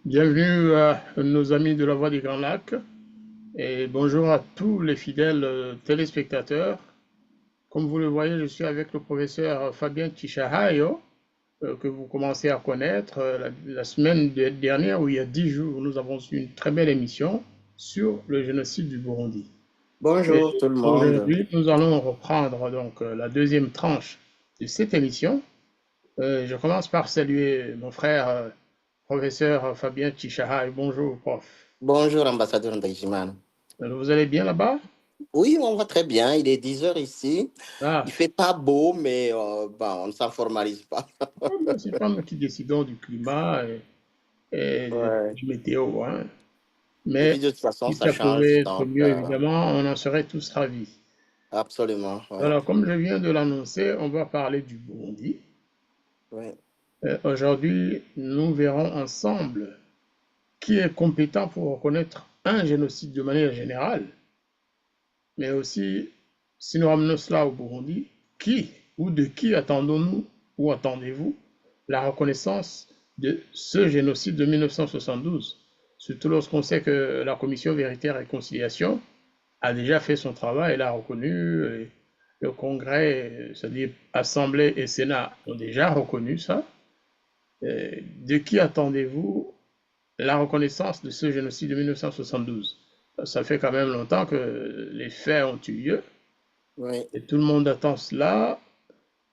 Bienvenue à nos amis de la Voix des Grands Lacs et bonjour à tous les fidèles téléspectateurs. Comme vous le voyez, je suis avec le professeur Fabien Tishahayo, que vous commencez à connaître. La semaine dernière, ou il y a 10 jours, nous avons eu une très belle émission sur le génocide du Burundi. Et Bonjour tout le monde. aujourd'hui, nous allons reprendre donc la deuxième tranche de cette émission. Je commence par saluer mon frère, professeur Fabien Tishahayo. Bonjour, prof. Bonjour, ambassadeur Ndajiman. Vous allez bien là-bas? Oui, on va très bien. Il est 10 heures ici. Il Ah, fait pas beau, mais on ne s'en formalise pas. c'est pas nous qui décidons du climat et Ouais. du météo, hein. Et puis Mais de toute façon, si ça ça change. pouvait être Donc, mieux, évidemment, on en serait tous ravis. absolument. Ouais. Alors, comme je viens de l'annoncer, on va parler du Burundi. Ouais. Aujourd'hui, nous verrons ensemble qui est compétent pour reconnaître un génocide de manière générale, mais aussi, si nous ramenons cela au Burundi, qui ou de qui attendons-nous ou attendez-vous la reconnaissance de ce génocide de 1972, surtout lorsqu'on sait que la Commission Vérité et Réconciliation a déjà fait son travail, elle a reconnu, et le Congrès, c'est-à-dire Assemblée et Sénat, ont déjà reconnu ça. De qui attendez-vous la reconnaissance de ce génocide de 1972? Ça fait quand même longtemps que les faits ont eu lieu Ouais. et tout le monde attend cela.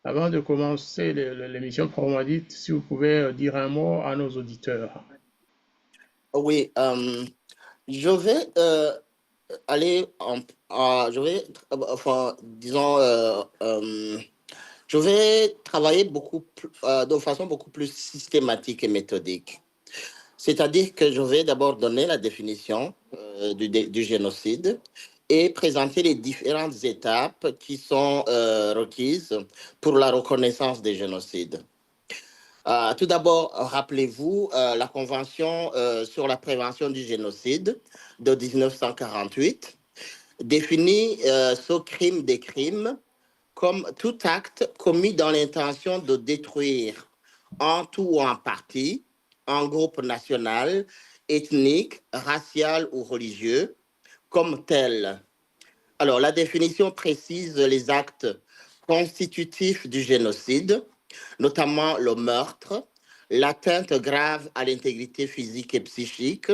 Avant de commencer l'émission, proprement dite, si vous pouvez dire un mot à nos auditeurs. Oui, je vais aller je vais, enfin, disons, je vais travailler de façon beaucoup plus systématique et méthodique. C'est-à-dire que je vais d'abord donner la définition du génocide et présenter les différentes étapes qui sont requises pour la reconnaissance des génocides. Tout d'abord, rappelez-vous la Convention sur la prévention du génocide de 1948 définit ce crime des crimes comme tout acte commis dans l'intention de détruire en tout ou en partie un groupe national, ethnique, racial ou religieux comme tel. Alors, la définition précise les actes constitutifs du génocide, notamment le meurtre, l'atteinte grave à l'intégrité physique et psychique,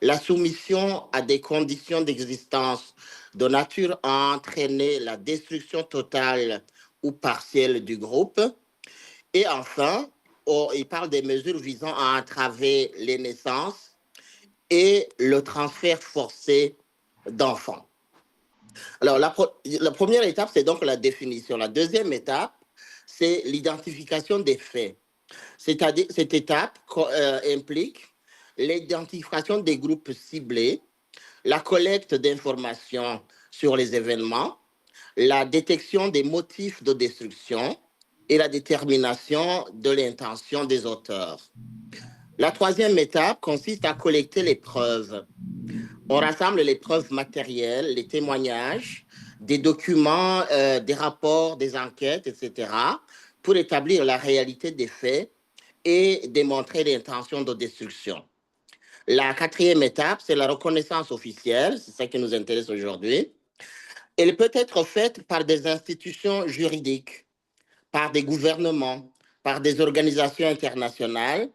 la soumission à des conditions d'existence de nature à entraîner la destruction totale ou partielle du groupe. Et enfin, il parle des mesures visant à entraver les naissances et le transfert forcé d'enfants. Alors, la première étape, c'est donc la définition. La deuxième étape, c'est l'identification des faits. C'est-à-dire, cette étape implique l'identification des groupes ciblés, la collecte d'informations sur les événements, la détection des motifs de destruction et la détermination de l'intention des auteurs. La troisième étape consiste à collecter les preuves. On rassemble les preuves matérielles, les témoignages, des documents, des rapports, des enquêtes, etc., pour établir la réalité des faits et démontrer l'intention de destruction. La quatrième étape, c'est la reconnaissance officielle, c'est ça qui nous intéresse aujourd'hui. Elle peut être faite par des institutions juridiques, par des gouvernements, par des organisations internationales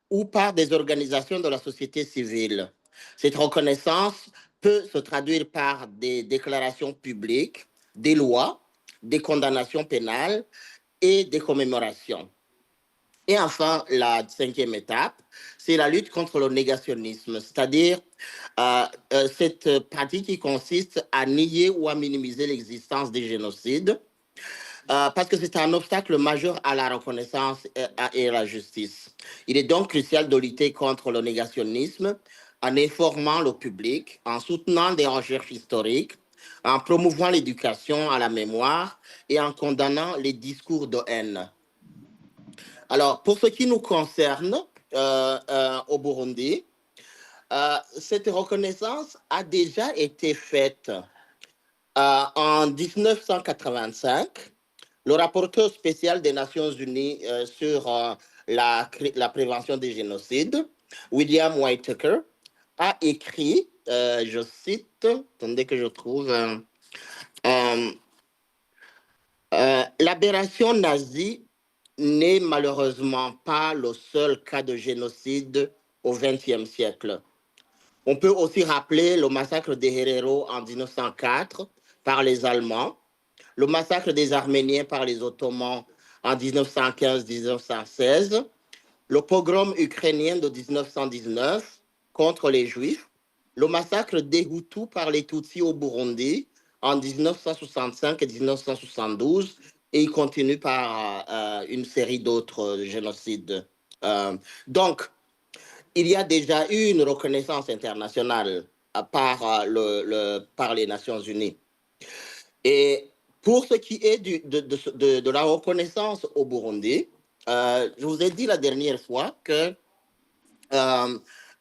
ou par des organisations de la société civile. Cette reconnaissance peut se traduire par des déclarations publiques, des lois, des condamnations pénales et des commémorations. Et enfin, la cinquième étape, c'est la lutte contre le négationnisme, c'est-à-dire cette pratique qui consiste à nier ou à minimiser l'existence des génocides, parce que c'est un obstacle majeur à la reconnaissance et à la justice. Il est donc crucial de lutter contre le négationnisme en informant le public, en soutenant des recherches historiques, en promouvant l'éducation à la mémoire et en condamnant les discours de haine. Alors, pour ce qui nous concerne au Burundi, cette reconnaissance a déjà été faite en 1985. Le rapporteur spécial des Nations Unies sur la prévention des génocides William Whitaker, a écrit, je cite, attendez que je trouve, euh, l'aberration nazie n'est malheureusement pas le seul cas de génocide au XXe siècle. On peut aussi rappeler le massacre des Herero en 1904 par les Allemands, le massacre des Arméniens par les Ottomans en 1915-1916, le pogrom ukrainien de 1919 contre les Juifs, le massacre des Hutus par les Tutsis au Burundi en 1965 et 1972, et il continue par une série d'autres génocides. Euh, donc, il y a déjà eu une reconnaissance internationale par les Nations Unies. Et pour ce qui est de la reconnaissance au Burundi, je vous ai dit la dernière fois que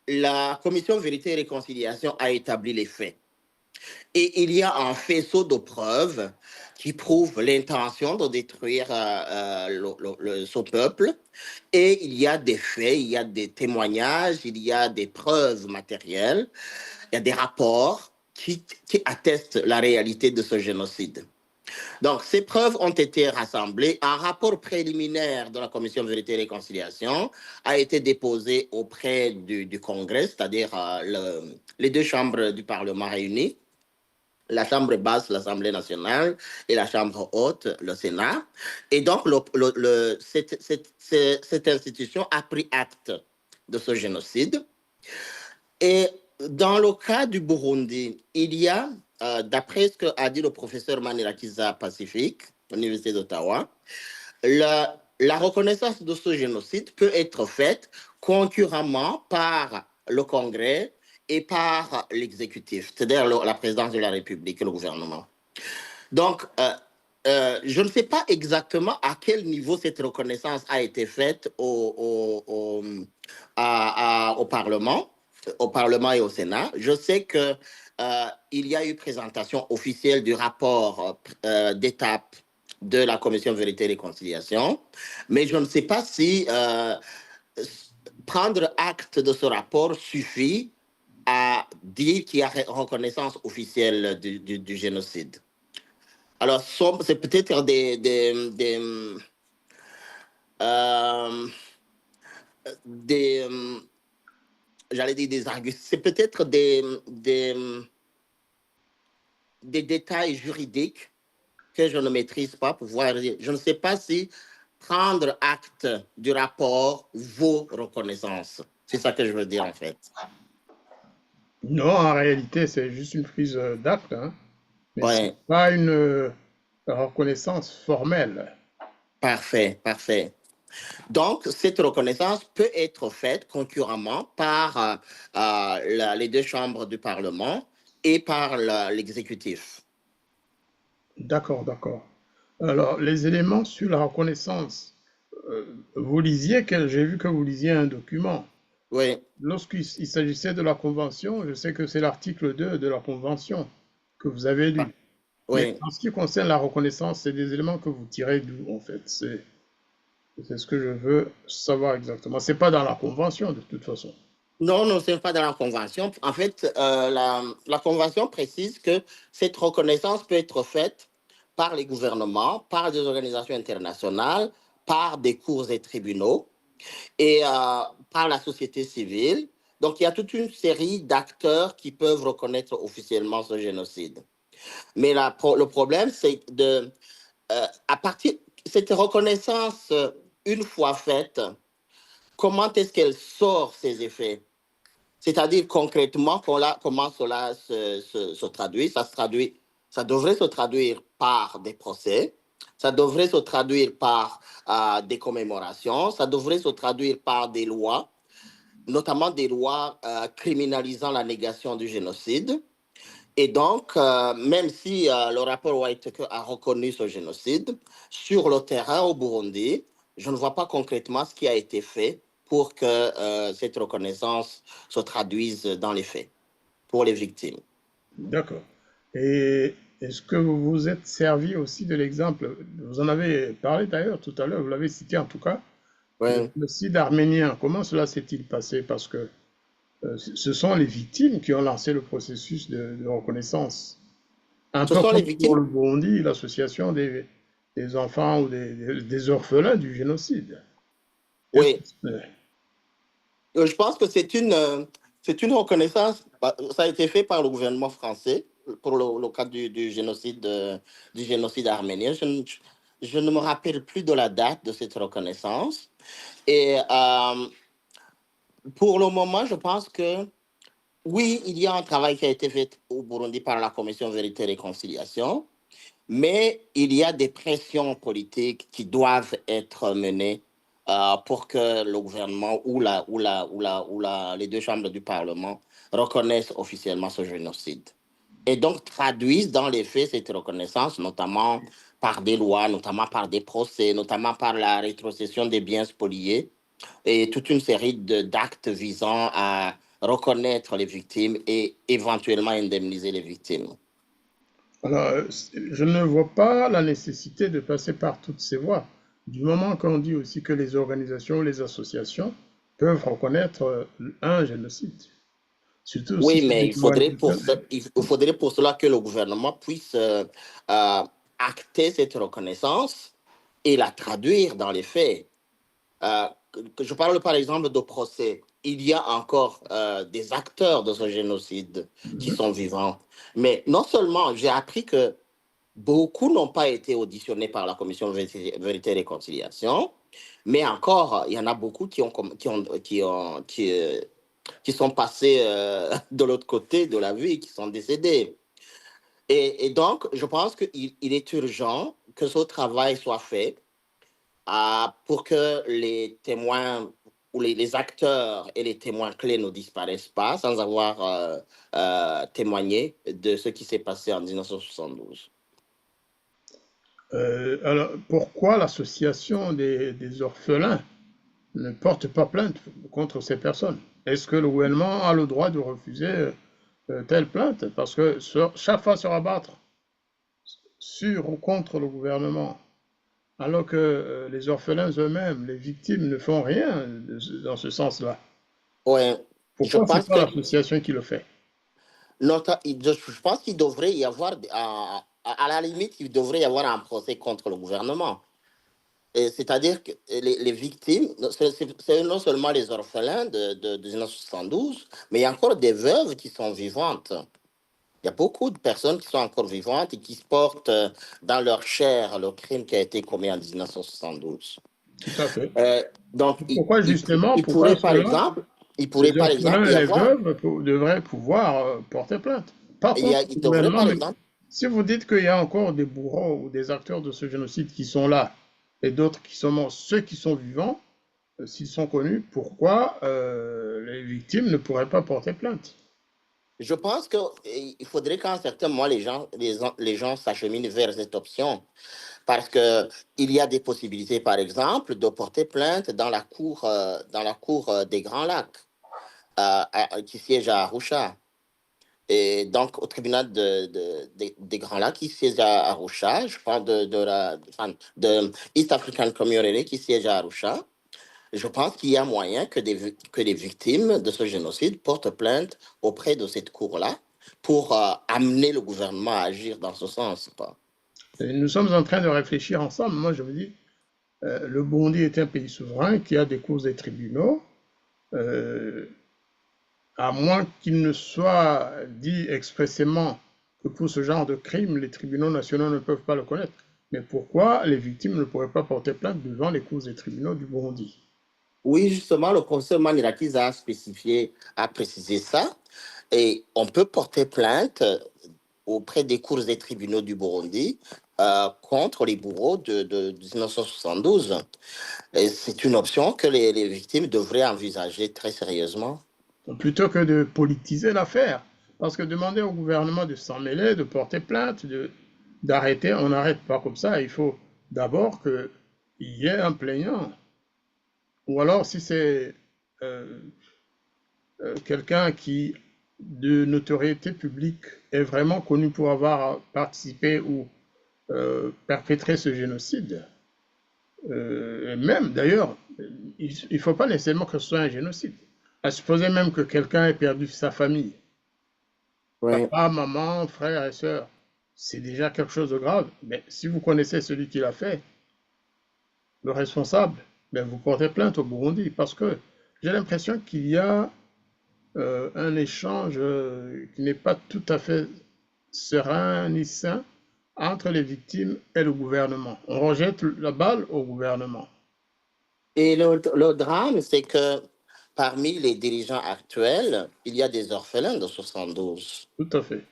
la Commission Vérité et Réconciliation a établi les faits. Et il y a un faisceau de preuves qui prouvent l'intention de détruire ce peuple. Et il y a des faits, il y a des témoignages, il y a des preuves matérielles, il y a des rapports qui attestent la réalité de ce génocide. Donc, ces preuves ont été rassemblées. Un rapport préliminaire de la Commission Vérité et Réconciliation a été déposé auprès du Congrès, c'est-à-dire les deux chambres du Parlement réunies, la Chambre basse, l'Assemblée nationale, et la Chambre haute, le Sénat. Et donc, cette institution a pris acte de ce génocide. Et dans le cas du Burundi, il y a, d'après ce qu'a dit le professeur Manirakiza Pacifique, à l'Université d'Ottawa, la reconnaissance de ce génocide peut être faite concurremment par le Congrès et par l'exécutif, c'est-à-dire la présidence de la République et le gouvernement. Donc, je ne sais pas exactement à quel niveau cette reconnaissance a été faite au Parlement, et au Sénat. Je sais que il y a eu présentation officielle du rapport d'étape de la Commission Vérité et Réconciliation, mais je ne sais pas si prendre acte de ce rapport suffit à dire qu'il y a reconnaissance officielle du génocide. Alors, c'est peut-être j'allais dire des arguments, c'est peut-être des détails juridiques que je ne maîtrise pas pour pouvoir dire. Je ne sais pas si prendre acte du rapport vaut reconnaissance. C'est ça que je veux dire en fait. Non, en réalité, c'est juste une prise d'acte, hein, mais ce n'est Ouais, pas une reconnaissance formelle. parfait, parfait. Donc, cette reconnaissance peut être faite concurremment par les deux chambres du Parlement et par l'exécutif. D'accord, d'accord. Alors, les éléments sur la reconnaissance, vous lisiez, j'ai vu que vous lisiez un document. Oui, Lorsqu'il s'agissait de la Convention, je sais que c'est l'article 2 de la Convention que vous avez lu. Mais oui. en ce qui concerne la reconnaissance, c'est des éléments que vous tirez d'où, en fait? C'est ce que je veux savoir exactement. C'est pas dans la Convention, de toute façon. Non, non, ce n'est pas dans la Convention. En fait, la Convention précise que cette reconnaissance peut être faite par les gouvernements, par des organisations internationales, par des cours et tribunaux et par la société civile. Donc, il y a toute une série d'acteurs qui peuvent reconnaître officiellement ce génocide. Mais le problème, c'est à partir cette reconnaissance, une fois faite, comment est-ce qu'elle sort ses effets? C'est-à-dire concrètement comment cela se traduit. Ça devrait se traduire par des procès, ça devrait se traduire par des commémorations, ça devrait se traduire par des lois, notamment des lois criminalisant la négation du génocide. Et donc, même si le rapport Whitaker a reconnu ce génocide, sur le terrain au Burundi, je ne vois pas concrètement ce qui a été fait pour que cette reconnaissance se traduise dans les faits pour les victimes. D'accord. Et est-ce que vous vous êtes servi aussi de l'exemple, vous en avez parlé d'ailleurs tout à l'heure, vous l'avez cité en tout cas, Le Ouais. génocide arménien, comment cela s'est-il passé? Parce que ce sont les victimes qui ont lancé le processus de reconnaissance. Un Ce peu sont les comme pour victimes. le Burundi, l'association des enfants ou des orphelins du génocide. Est-ce Oui. que- Je pense que c'est une reconnaissance. Ça a été fait par le gouvernement français pour le cas du génocide arménien. Je ne me rappelle plus de la date de cette reconnaissance. Et pour le moment, je pense que oui, il y a un travail qui a été fait au Burundi par la Commission Vérité et Réconciliation, mais il y a des pressions politiques qui doivent être menées pour que le gouvernement les deux chambres du Parlement reconnaissent officiellement ce génocide. Et donc traduisent dans les faits cette reconnaissance, notamment par des lois, notamment par des procès, notamment par la rétrocession des biens spoliés et toute une série d'actes visant à reconnaître les victimes et éventuellement indemniser les victimes. Alors, je ne vois pas la nécessité de passer par toutes ces voies. Du moment qu'on dit aussi que les organisations, les associations peuvent reconnaître un génocide. Surtout si Oui, c'est mais des organisations. il faudrait pour cela que le gouvernement puisse acter cette reconnaissance et la traduire dans les faits. Que je parle par exemple de procès. Il y a encore des acteurs de ce génocide qui Mhm. sont vivants. Mais non seulement j'ai appris que beaucoup n'ont pas été auditionnés par la commission Vérité et Réconciliation, mais encore, il y en a beaucoup qui sont passés de l'autre côté de la vie, qui sont décédés. Et donc, je pense qu'il est urgent que ce travail soit fait pour que les témoins ou les acteurs et les témoins clés ne disparaissent pas sans avoir témoigné de ce qui s'est passé en 1972. Alors, pourquoi l'association des orphelins ne porte pas plainte contre ces personnes? Est-ce que le gouvernement a le droit de refuser telle plainte? Parce que chaque fois se rabattre sur ou contre le gouvernement, alors que les orphelins eux-mêmes, les victimes, ne font rien dans ce sens-là. Ouais, je Pourquoi c'est pense pas que l'association qui le fait? je pense qu'il devrait y avoir, à la limite, il devrait y avoir un procès contre le gouvernement. C'est-à-dire que les victimes, c'est non seulement les orphelins de 1972, mais il y a encore des veuves qui sont vivantes. Il y a beaucoup de personnes qui sont encore vivantes et qui portent dans leur chair le crime qui a été commis en 1972. Tout à fait. Euh, donc, Pourquoi justement, il pourquoi pourrait, par cela, exemple, il pourrait, les par orphelins exemple, et y les avoir, veuves devraient pouvoir porter plainte? Pas contre le il devrait, gouvernement, par mais exemple, si vous dites qu'il y a encore des bourreaux ou des acteurs de ce génocide qui sont là et d'autres qui sont morts, ceux qui sont vivants, s'ils sont connus, pourquoi les victimes ne pourraient pas porter plainte? je pense qu'il faudrait qu'à un certain moment, les gens s'acheminent vers cette option. Parce que il y a des possibilités, par exemple, de porter plainte dans la cour des Grands Lacs, qui siège à Arusha. Et donc, au tribunal des Grands Lacs, qui siège à Arusha, je parle enfin, de East African Community, qui siège à Arusha. Je pense qu'il y a moyen que les victimes de ce génocide portent plainte auprès de cette cour-là pour amener le gouvernement à agir dans ce sens, quoi. Et nous sommes en train de réfléchir ensemble. Moi, je me dis, le Burundi est un pays souverain qui a des cours et tribunaux. Euh, à moins qu'il ne soit dit expressément que pour ce genre de crime, les tribunaux nationaux ne peuvent pas le connaître. Mais pourquoi les victimes ne pourraient pas porter plainte devant les cours et tribunaux du Burundi? Oui, justement, le professeur Manirakis a spécifié, a précisé ça. Et on peut porter plainte auprès des cours et tribunaux du Burundi contre les bourreaux de 1972. Et c'est une option que les victimes devraient envisager très sérieusement. Plutôt que de politiser l'affaire. Parce que demander au gouvernement de s'en mêler, de porter plainte, d'arrêter, on n'arrête pas comme ça. Il faut d'abord qu'il y ait un plaignant. Ou alors, si c'est euh, quelqu'un qui, de notoriété publique, est vraiment connu pour avoir participé ou perpétré ce génocide, Et même, d'ailleurs, il ne faut pas nécessairement que ce soit un génocide. À supposer même que quelqu'un ait perdu sa famille, Oui. papa, maman, frère et sœur, c'est déjà quelque chose de grave. Mais si vous connaissez celui qui l'a fait, le responsable, ben vous portez plainte au Burundi parce que j'ai l'impression qu'il y a un échange qui n'est pas tout à fait serein ni sain entre les victimes et le gouvernement. On rejette la balle au gouvernement. Et le drame, c'est que parmi les dirigeants actuels, il y a des orphelins de 72. Tout à fait.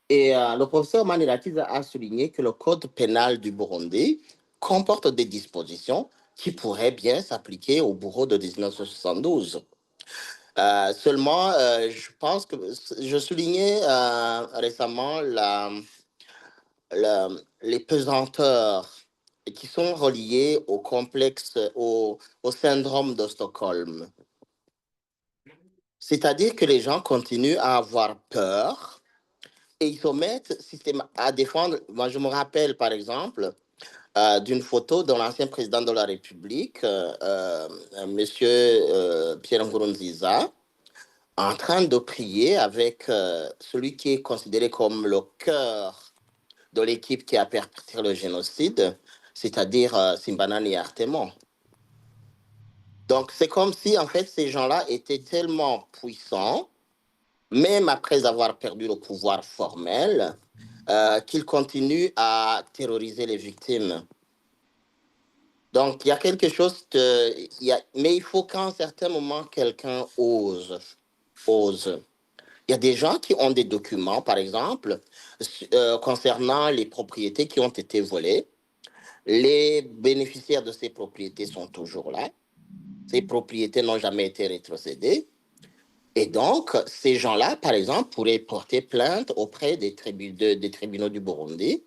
Et le professeur Manirakiza a souligné que le code pénal du Burundi comporte des dispositions qui pourraient bien s'appliquer au bourreau de 1972. Seulement, je pense que je soulignais récemment les pesanteurs qui sont reliées au complexe, au syndrome de Stockholm. C'est-à-dire que les gens continuent à avoir peur et ils se mettent à défendre. Moi, je me rappelle, par exemple, d'une photo de l'ancien président de la République, Monsieur Pierre Nkurunziza, en train de prier avec celui qui est considéré comme le cœur de l'équipe qui a perpétré le génocide, c'est-à-dire Simbanani Artemon. Donc, c'est comme si, en fait, ces gens-là étaient tellement puissants, même après avoir perdu le pouvoir formel, qu'ils continuent à terroriser les victimes. Donc, il y a quelque chose mais il faut qu'à un certain moment, quelqu'un ose. Il y a des gens qui ont des documents, par exemple, concernant les propriétés qui ont été volées. Les bénéficiaires de ces propriétés sont toujours là. Ces propriétés n'ont jamais été rétrocédées. Et donc, ces gens-là, par exemple, pourraient porter plainte auprès des tribunaux du Burundi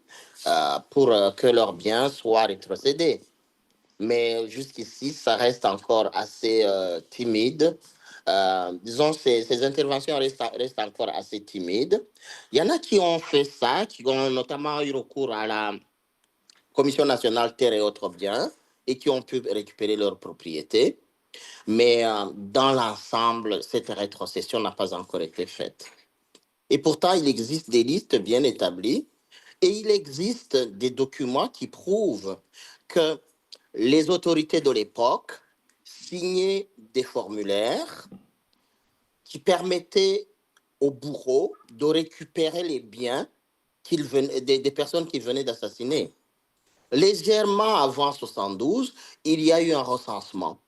pour que leurs biens soient rétrocédés. Mais jusqu'ici, ça reste encore assez timide. Disons, ces interventions restent encore assez timides. Il y en a qui ont fait ça, qui ont notamment eu recours à la Commission nationale terre et autres biens et qui ont pu récupérer leurs propriétés. Mais dans l'ensemble, cette rétrocession n'a pas encore été faite. Et pourtant, il existe des listes bien établies et il existe des documents qui prouvent que les autorités de l'époque signaient des formulaires qui permettaient aux bourreaux de récupérer les biens des personnes qu'ils venaient d'assassiner. Légèrement avant 72, il y a eu un recensement.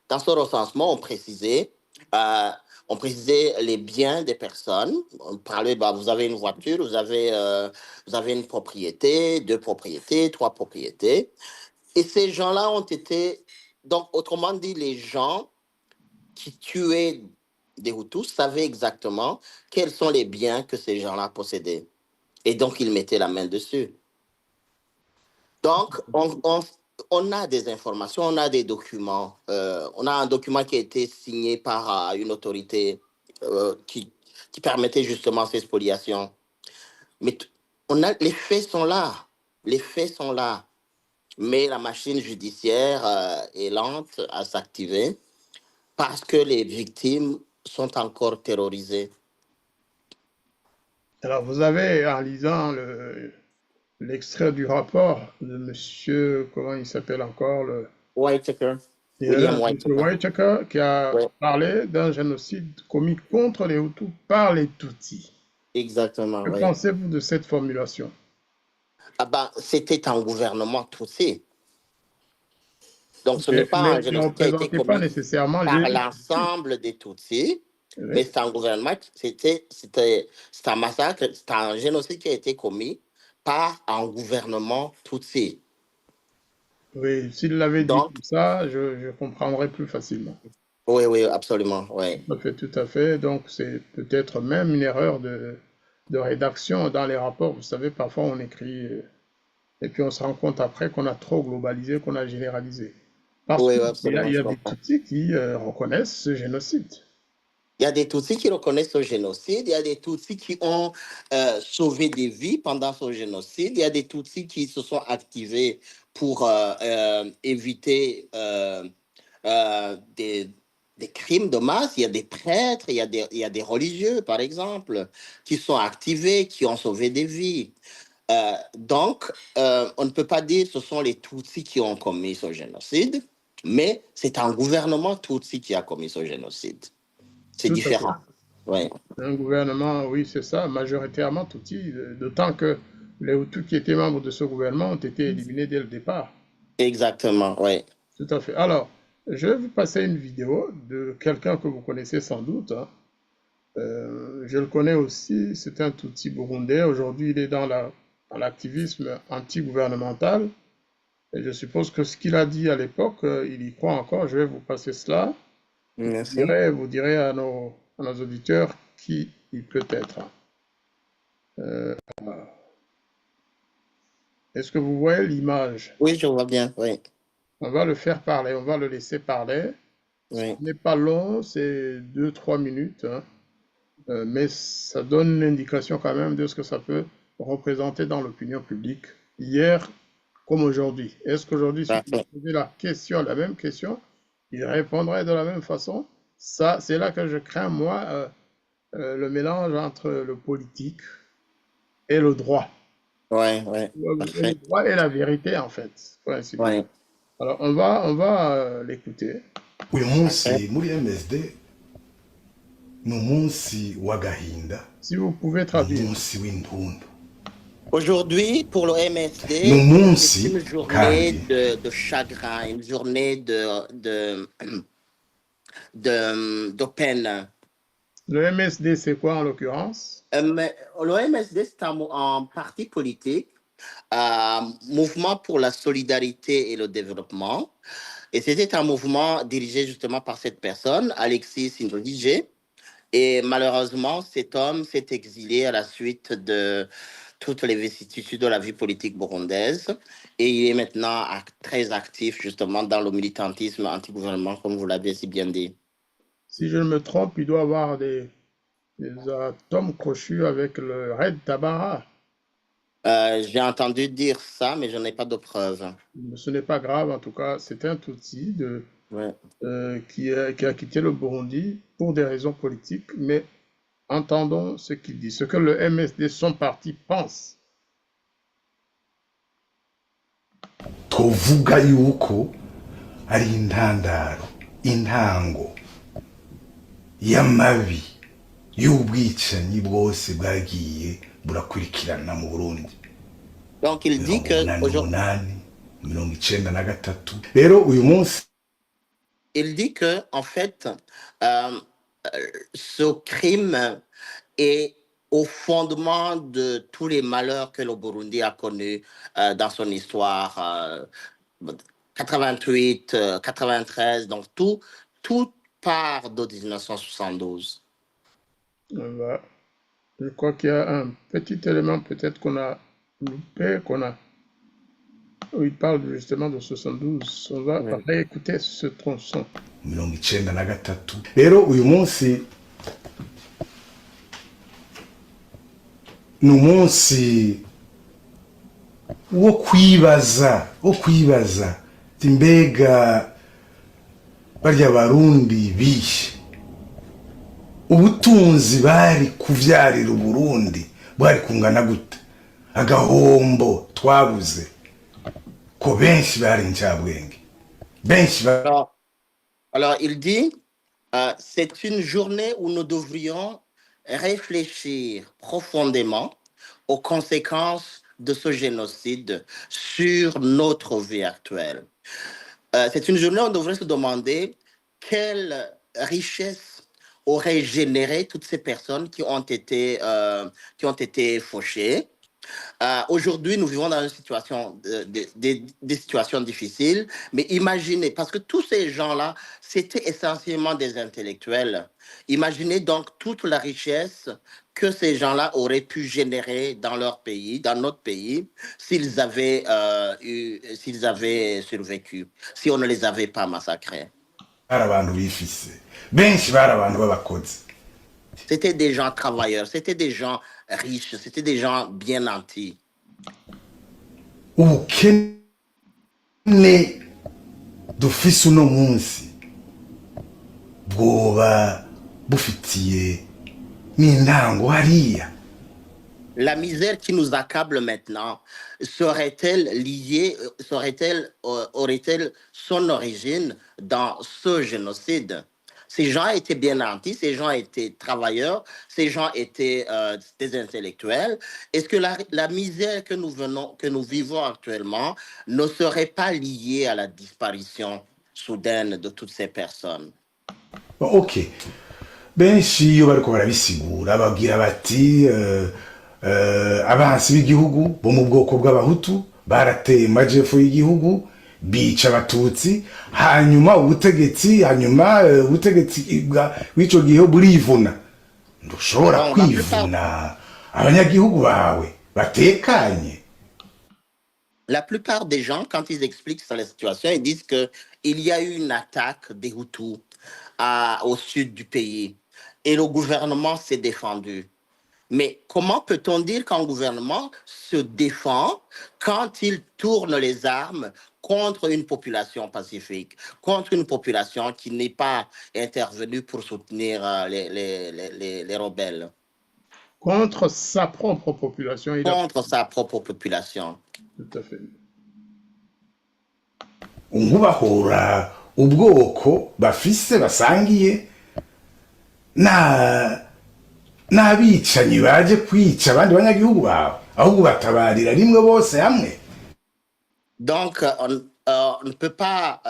Dans ce recensement, euh, on précisait les biens des personnes. On parlait, bah, vous avez une voiture, vous avez une propriété, 2 propriétés, 3 propriétés. Et ces gens-là ont été, donc autrement dit, les gens qui tuaient des Hutus savaient exactement quels sont les biens que ces gens-là possédaient. Et donc, ils mettaient la main dessus. Donc, on a des informations, on a des documents. On a un document qui a été signé par une autorité qui permettait justement ces spoliations. Mais les faits sont là. Les faits sont là. Mais la machine judiciaire est lente à s'activer parce que les victimes sont encore terrorisées. Alors, vous avez, en lisant l'extrait du rapport de monsieur, comment il s'appelle encore, Whitaker, William monsieur Whitaker. Whitaker, qui a Ouais, parlé d'un génocide commis contre les Hutus par les Tutsis. exactement, Que oui. pensez-vous de cette formulation? Ah ben, c'était un gouvernement touché. Donc, ce n'est pas Mais un ne génocide qui a été représentez pas commis nécessairement par les Tutsis. l'ensemble des Tutsis, mais Oui. c'est un gouvernement, c'était un massacre, c'était un génocide qui a été commis par un gouvernement Tutsi. Oui, s'il l'avait dit Donc, comme ça, je comprendrais plus facilement. oui, oui, absolument, oui. Tout à fait, tout à fait. Donc, c'est peut-être même une erreur de rédaction dans les rapports. Vous savez, parfois on écrit et puis on se rend compte après qu'on a trop globalisé, qu'on a généralisé. Parce Oui, oui, qu'il y a, absolument, il y je a des comprends. Tutsis qui reconnaissent ce génocide. Il y a des Tutsis qui reconnaissent ce génocide, il y a des Tutsis qui ont sauvé des vies pendant ce génocide, il y a des Tutsis qui se sont activés pour éviter des crimes de masse. Il y a des prêtres, il y a des religieux, par exemple, qui sont activés, qui ont sauvé des vies. Donc, on ne peut pas dire que ce sont les Tutsis qui ont commis ce génocide, mais c'est un gouvernement Tutsi qui a commis ce génocide. C'est Tout à fait. différent. Ouais. Un gouvernement, oui, c'est ça, majoritairement Tutsi, d'autant que les Hutus qui étaient membres de ce gouvernement ont été éliminés dès le départ. Exactement, oui. Tout à fait. Alors, je vais vous passer une vidéo de quelqu'un que vous connaissez sans doute, hein. Je le connais aussi, c'est un Tutsi burundais. Aujourd'hui, il est dans l'activisme anti-gouvernemental. Et je suppose que ce qu'il a dit à l'époque, il y croit encore. Je vais vous passer cela. Merci. Vous direz à nos auditeurs qui il peut être. Est-ce que vous voyez l'image? Oui, je vois bien, oui. On va le faire parler, on va le laisser parler. Oui. Ce n'est pas long, c'est 2-3 minutes, hein. Mais ça donne une indication quand même de ce que ça peut représenter dans l'opinion publique, hier comme aujourd'hui. Est-ce qu'aujourd'hui, si vous posez la même question, il répondrait de la même façon? Ça, c'est là que je crains, moi, le mélange entre le politique et le droit. Oui, oui, Le droit et la vérité, en fait. oui. Alors, on va l'écouter. uyu munsi muri MSD ni umunsi w'agahinda, Si vous pouvez ni traduire. umunsi w'intuntu, Aujourd'hui, pour le MSD, ni c'est umunsi une journée kandi de chagrin, une journée de peine. Le MSD, c'est quoi en l'occurrence? Mais le MSD, c'est un parti politique, mouvement pour la solidarité et le développement. Et c'était un mouvement dirigé justement par cette personne, Alexis Ndrodije. Et malheureusement, cet homme s'est exilé à la suite de toutes les vicissitudes de la vie politique burundaise. Et il est maintenant très actif justement dans le militantisme anti-gouvernement, comme vous l'avez si bien dit. Si je ne me trompe, il doit avoir des atomes crochus avec le Red Tabara. J'ai entendu dire ça, mais je n'ai pas de preuves. Ce n'est pas grave, en tout cas, c'est un Tutsi Ouais. qui a quitté le Burundi pour des raisons politiques, mais entendons ce qu'il dit, ce que le MSD, son parti, pense. twovuga yuko ari intandaro, intango y'amabi y'ubwicanyi bwose bwagiye burakurikirana mu Burundi. Donc il dit que rero uyu munsi il dit que en fait ce crime est au fondement de tous les malheurs que le Burundi a connus dans son histoire, 88, 93, donc tout part de 1972. Voilà. Je crois qu'il y a un petit élément peut-être qu'on a loupé, où il parle justement de 72. On va réécouter ce tronçon. 93. Rero uyu munsi ni umunsi wo kwibaza mbega barya barundi bishe ubutunzi bari kuvyarira Uburundi bwari kungana gute, agahombo twabuze ko benshi bari incabwenge benshi. Alors il dit c'est une journée où nous devrions réfléchir profondément aux conséquences de ce génocide sur notre vie actuelle. C'est une journée où on devrait se demander quelle richesse aurait généré toutes ces personnes qui ont été fauchées. Aujourd'hui, nous vivons dans une situation, des situations difficiles, mais imaginez, parce que tous ces gens-là, c'était essentiellement des intellectuels. Imaginez donc toute la richesse que ces gens-là auraient pu générer dans leur pays, dans notre pays, s'ils avaient survécu, si on ne les avait pas massacrés. Abantu bifise benshi bari abantu b'abakozi C'était des gens travailleurs, c'était des gens riches, c'était des gens bien nantis. ubukene dufise uno munsi bwoba bufitiye n'intango hariya. La misère qui nous accable maintenant, serait-elle liée, aurait-elle son origine dans ce génocide? Ces gens étaient bien nantis, ces gens étaient travailleurs, ces gens étaient des intellectuels. Est-ce que la misère que nous vivons actuellement ne serait pas liée à la disparition soudaine de toutes ces personnes? Ok, benshi iyo bariko barabisigura babwira bati abansi b'igihugu bo mu bwoko bw'abahutu barateye mu majepfo y'igihugu bica abatutsi, hanyuma ubutegetsi w'ico gihe burivuna. Ndushobora Donc, kwivuna abanyagihugu bawe batekanye? la plupart des gens, quand ils expliquent sur la situation, ils disent qu'il y a eu une attaque des Hutus au sud du pays et le gouvernement s'est défendu. Mais comment peut-on dire qu'un gouvernement se défend quand il tourne les armes contre une population pacifique, contre une population qui n'est pas intervenue pour soutenir les rebelles? Contre sa propre population. Contre sa propre population. Tout à fait. Nkubahora ubwoko bafise basangiye n'abicanyi baje kwica abandi banyagihugu bawe, ahubwo batabarira rimwe bose hamwe. Donc, on ne peut pas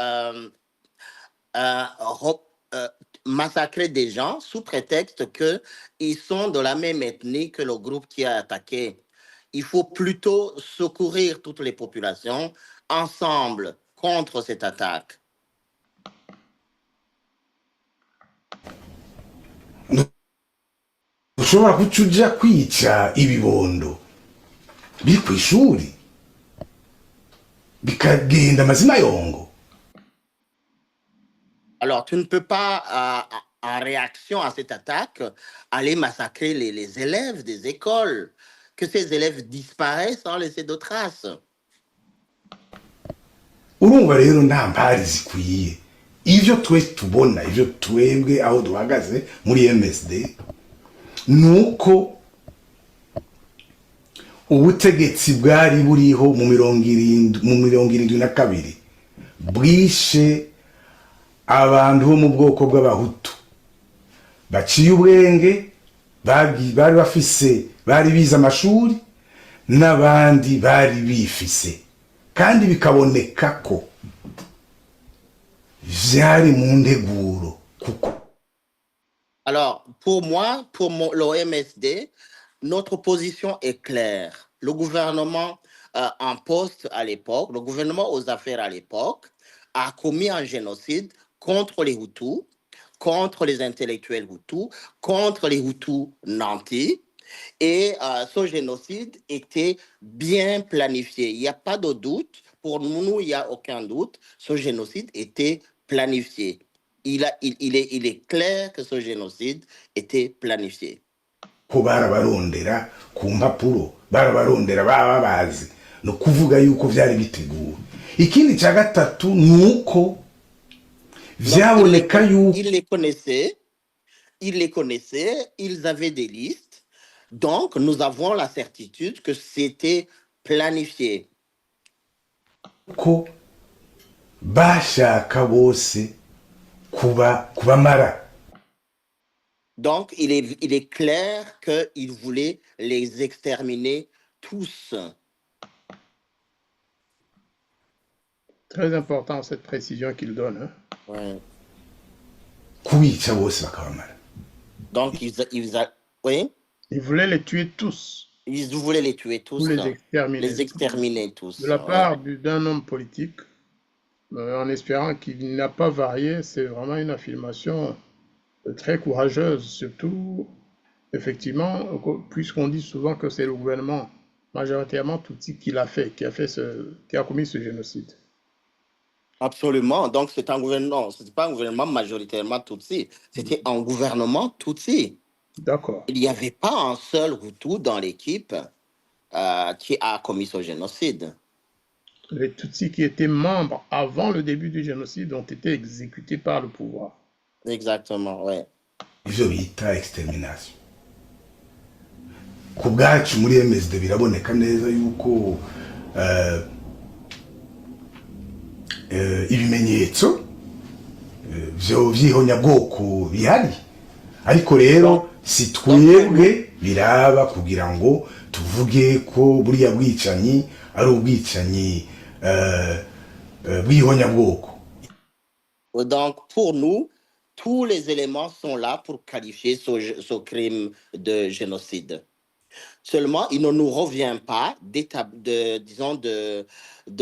massacrer des gens sous prétexte qu'ils sont de la même ethnie que le groupe qui a attaqué. Il faut plutôt secourir toutes les populations ensemble contre cette attaque. Ushobora kuca uja kwica ibibondo biri kw'ishuri bikagenda amazina yongo. Alors, tu ne peux pas, en réaction à cette attaque, aller massacrer les élèves des écoles, que ces élèves disparaissent sans laisser de traces. Urumva rero nta mpari zikwiye. Ivyo twese tubona, ivyo twebwe aho duhagaze muri MSD, nuko ubutegetsi bwari buriho mu 72 bwishe abantu bo mu bwoko bw'abahutu baciye ubwenge, bari bize amashuri, n'abandi bari bifise, kandi bikaboneka ko vyari mu nteguro kuko. Alors, pour moi, l'OMSD, notre position est claire. Le gouvernement en poste à l'époque, le gouvernement aux affaires à l'époque, a commis un génocide contre les Hutus, contre les intellectuels Hutus, contre les Hutus nantis. Et ce génocide était bien planifié. Il n'y a pas de doute. Pour nous, il n'y a aucun doute. Ce génocide était planifié. Il est clair que ce génocide était planifié. Ko barabarondera ku mpapuro, barabarondera baba bazi, no kuvuga yuko vyari biteguwe. Ikindi ca gatatu nuko vyaboneka yuko ils les connaissaient, ils avaient des listes. Donc, nous avons la certitude que c'était planifié. Ko bashaka bose kubamara. Donc, il est clair qu'ils voulaient les exterminer tous. Très important cette précision qu'il donne. Hein? Ouais. Kubica bose bakabamara. Donc, oui? Ils voulaient les tuer tous. Ils voulaient les tuer tous. Les exterminer tous. De la part d'un homme politique, en espérant qu'il n'a pas varié, c'est vraiment une affirmation très courageuse, surtout, effectivement, puisqu'on dit souvent que c'est le gouvernement majoritairement Tutsi qui a commis ce génocide. Absolument. Donc, c'est un gouvernement, c'était pas un gouvernement majoritairement Tutsi, c'était un gouvernement Tutsi. D'accord. Il n'y avait pas un seul Hutu dans l'équipe qui a commis ce génocide. Les Tutsis qui étaient membres avant le début du génocide ont été exécutés par le pouvoir. Exactement, ouais. ivyo bita extermination. Ku bwacu muri MSD biraboneka neza yuko ibimenyetso vy'ihonyabwoko bihari, ariko rero si twebwe biraba kugira ngo tuvuge ko buriya bwicanyi ari ubwicanyi bw'ihonyabwoko. Donc, pour nous, tous les éléments sont là pour qualifier ce crime de génocide. Seulement, il ne nous revient pas de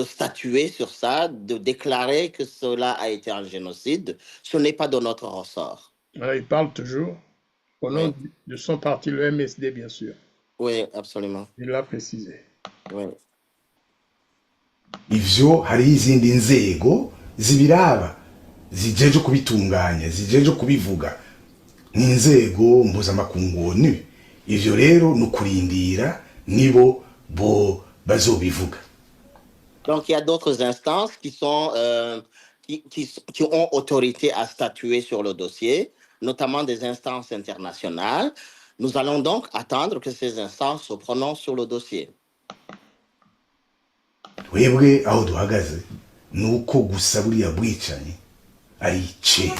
statuer sur ça, de déclarer que cela a été un génocide. Ce n'est pas de notre ressort. Il parle toujours au nom de son parti, le MSD, bien sûr. Oui, absolument. Il l'a précisé. Oui. Ivyo hari izindi nzego zibiraba zijeje kubitunganya, zijeje kubivuga n'inzego mpuzamakungu ONU. Ivyo rero nukurindira nibo bo bazobivuga. Donc il y a d'autres instances qui sont qui ont autorité à statuer sur le dossier, notamment des instances internationales. Nous allons donc attendre que ces instances se prononcent sur le dossier. Twebwe aho duhagaze nuko gusa buriya bwicanyi ari ice.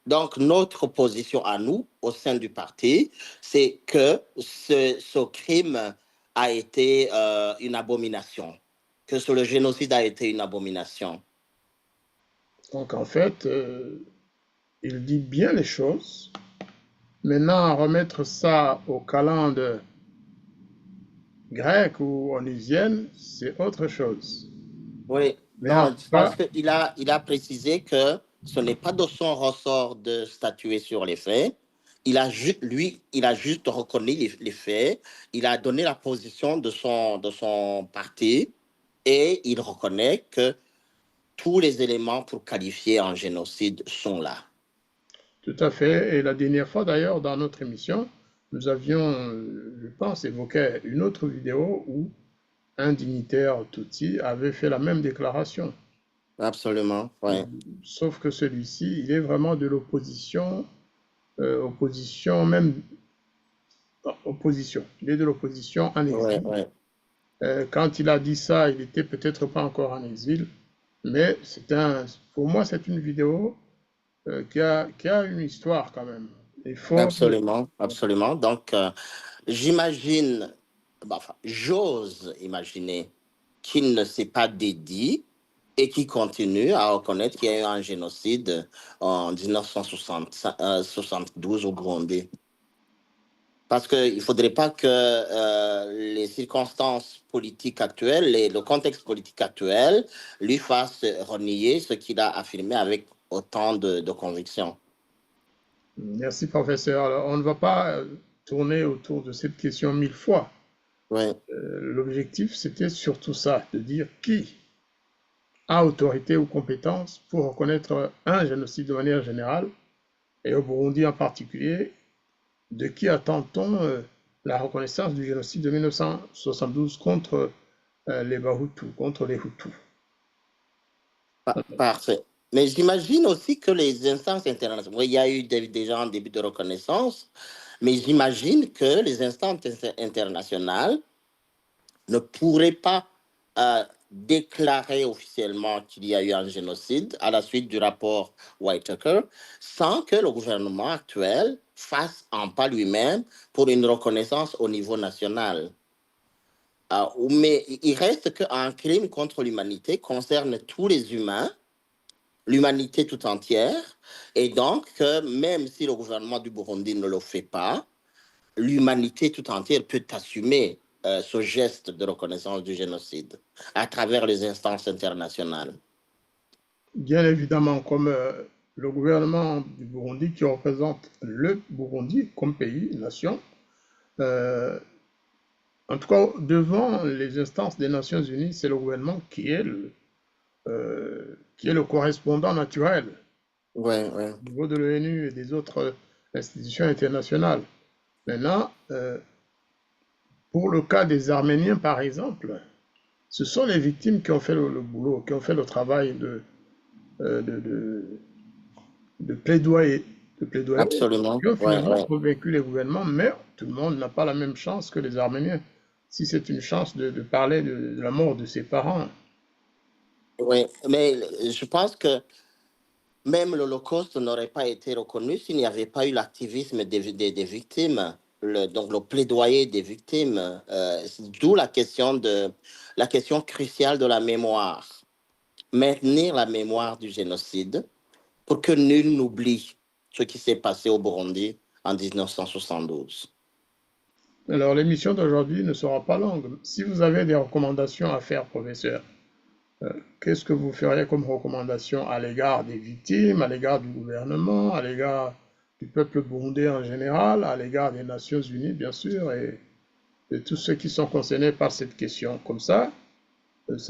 Donc, notre position à nous, au sein du parti, c'est que ce crime a été une abomination, que le génocide a été une abomination. Donc, en fait, il dit bien les choses. Maintenant, remettre ça au calendrier grec ou onusienne, c'est autre chose. Oui, non, parce qu'il a précisé que ce n'est pas de son ressort de statuer sur les faits. Il a juste reconnu les faits. Il a donné la position de son parti et il reconnaît que tous les éléments pour qualifier un génocide sont là. Tout à fait. Et la dernière fois, d'ailleurs, dans notre émission, nous avions, je pense, évoqué une autre vidéo où un dignitaire Tutsi avait fait la même déclaration. Absolument, oui. Sauf que celui-ci, il est vraiment de l'opposition, opposition. Il est de l'opposition en exil. Ouais. Quand il a dit ça, il n'était peut-être pas encore en exil, mais pour moi, c'est une vidéo qui a une histoire quand même. Absolument. Donc, j'ose imaginer qu'il ne s'est pas dédié et qu'il continue à reconnaître qu'il y a eu un génocide en 1972 au Burundi. Parce qu'il ne faudrait pas que les circonstances politiques actuelles, le contexte politique actuel lui fasse renier ce qu'il a affirmé avec autant de conviction. Merci, professeur. Alors, on ne va pas tourner autour de cette question 1000 fois. Oui. L'objectif, c'était surtout ça, de dire qui a autorité ou compétence pour reconnaître un génocide de manière générale, et au Burundi en particulier, de qui attend-on la reconnaissance du génocide de 1972 contre les Bahutus, contre les Hutus. Parfait. Mais j'imagine aussi que les instances internationales, il y a eu déjà un début de reconnaissance, mais j'imagine que les instances internationales ne pourraient pas déclarer officiellement qu'il y a eu un génocide à la suite du rapport Whitaker sans que le gouvernement actuel fasse un pas lui-même pour une reconnaissance au niveau national. Mais il reste qu'un crime contre l'humanité concerne tous les humains, l'humanité tout entière, et donc même si le gouvernement du Burundi ne le fait pas, l'humanité tout entière peut assumer ce geste de reconnaissance du génocide à travers les instances internationales. Bien évidemment, comme le gouvernement du Burundi qui représente le Burundi comme pays, nation, en tout cas devant les instances des Nations Unies, c'est le gouvernement qui est le correspondant naturel Ouais, ouais. au niveau de l'ONU et des autres institutions internationales. Maintenant, pour le cas des Arméniens, par exemple, ce sont les victimes qui ont fait le boulot, qui ont fait le travail euh, de, de, de plaidoyer, Absolument. qui ont Ouais, finalement ouais. convaincu les gouvernements, mais tout le monde n'a pas la même chance que les Arméniens. Si c'est une chance de parler de la mort de ses parents, Ouais. Mais je pense que même l'Holocauste n'aurait pas été reconnu s'il n'y avait pas eu l'activisme des victimes, donc le plaidoyer des victimes, d'où la question cruciale de la mémoire. Maintenir la mémoire du génocide pour que nul n'oublie ce qui s'est passé au Burundi en 1972. alors l'émission d'aujourd'hui ne sera pas longue. Si vous avez des recommandations à faire, professeur, qu'est-ce que vous feriez comme recommandation à l'égard des victimes, à l'égard du gouvernement, à l'égard du peuple burundais en général, à l'égard des Nations Unies, bien sûr, et de tous ceux qui sont concernés par cette question? Comme ça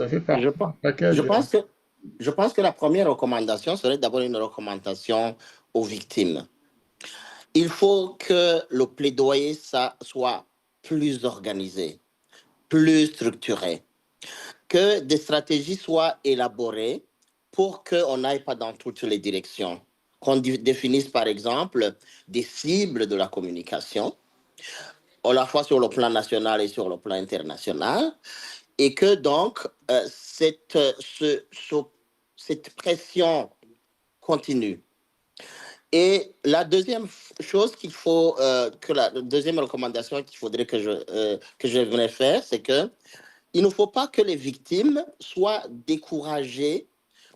fait Je partie pense, du package. je pense que, je pense que la première recommandation serait d'abord une recommandation aux victimes. Il faut que le plaidoyer soit plus organisé, plus structuré, que des stratégies soient élaborées pour qu'on n'aille pas dans toutes les directions. Qu'on définisse par exemple des cibles de la communication, à la fois sur le plan national et sur le plan international, et que donc cette pression continue. Et la deuxième chose qu'il faut, la deuxième recommandation qu'il faudrait que je venais faire, c'est que il ne faut pas que les victimes soient découragées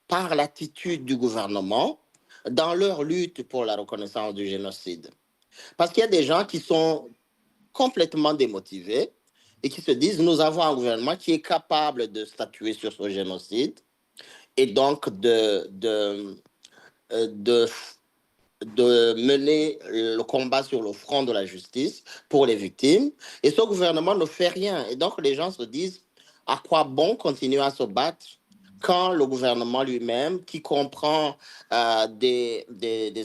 par l'attitude du gouvernement dans leur lutte pour la reconnaissance du génocide. Parce qu'il y a des gens qui sont complètement démotivés et qui se disent, nous avons un gouvernement qui est capable de statuer sur ce génocide et donc de de mener le combat sur le front de la justice pour les victimes. Et ce gouvernement ne fait rien. Et donc les gens se disent, à quoi bon continuer à se battre quand le gouvernement lui-même, qui comprend des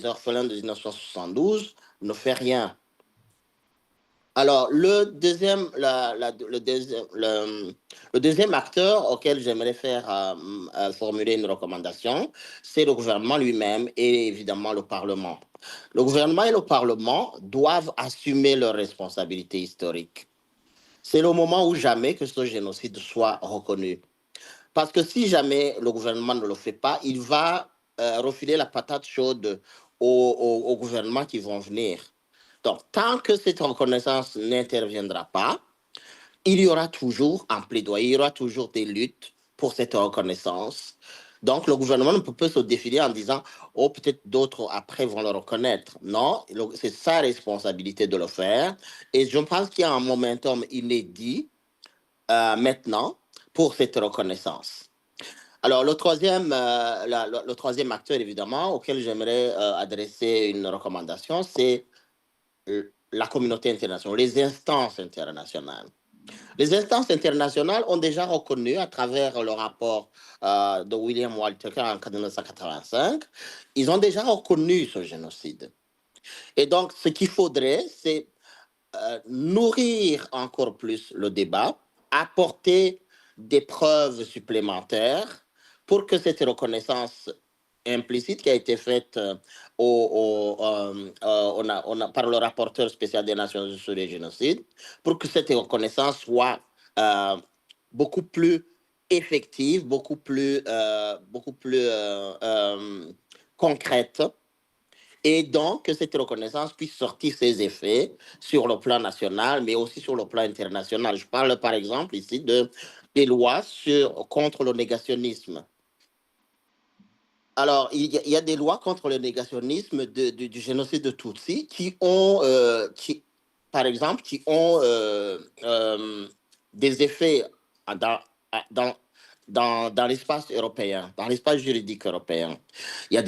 orphelins de 1972, ne fait rien. Alors, le deuxième acteur auquel j'aimerais faire formuler une recommandation, c'est le gouvernement lui-même et évidemment le Parlement. Le gouvernement et le Parlement doivent assumer leurs responsabilités historiques. C'est le moment où jamais que ce génocide soit reconnu. Parce que si jamais le gouvernement ne le fait pas, il va refiler la patate chaude aux gouvernements qui vont venir. Donc, tant que cette reconnaissance n'interviendra pas, il y aura toujours un plaidoyer, il y aura toujours des luttes pour cette reconnaissance. Donc, le gouvernement ne peut pas se défiler en disant, oh, peut-être d'autres après vont le reconnaître. Non, c'est sa responsabilité de le faire. Et je pense qu'il y a un momentum inédit maintenant pour cette reconnaissance. Alors, le troisième acteur, évidemment, auquel j'aimerais adresser une recommandation, c'est la communauté internationale, les instances internationales. Les instances internationales ont déjà reconnu, à travers le rapport de William Walker en 1985, ils ont déjà reconnu ce génocide. Et donc, ce qu'il faudrait, c'est nourrir encore plus le débat, apporter des preuves supplémentaires pour que cette reconnaissance implicite qui a été faite par le rapporteur spécial des Nations Unies sur les génocides, pour que cette reconnaissance soit euh, beaucoup plus effective, beaucoup plus concrète, et donc que cette reconnaissance puisse sortir ses effets sur le plan national, mais aussi sur le plan international. Je parle par exemple ici des lois contre le négationnisme. Alors, il y a des lois contre le négationnisme du génocide de Tutsi par exemple, qui ont des effets dans, dans, dans l'espace européen, dans l'espace juridique européen. Il y a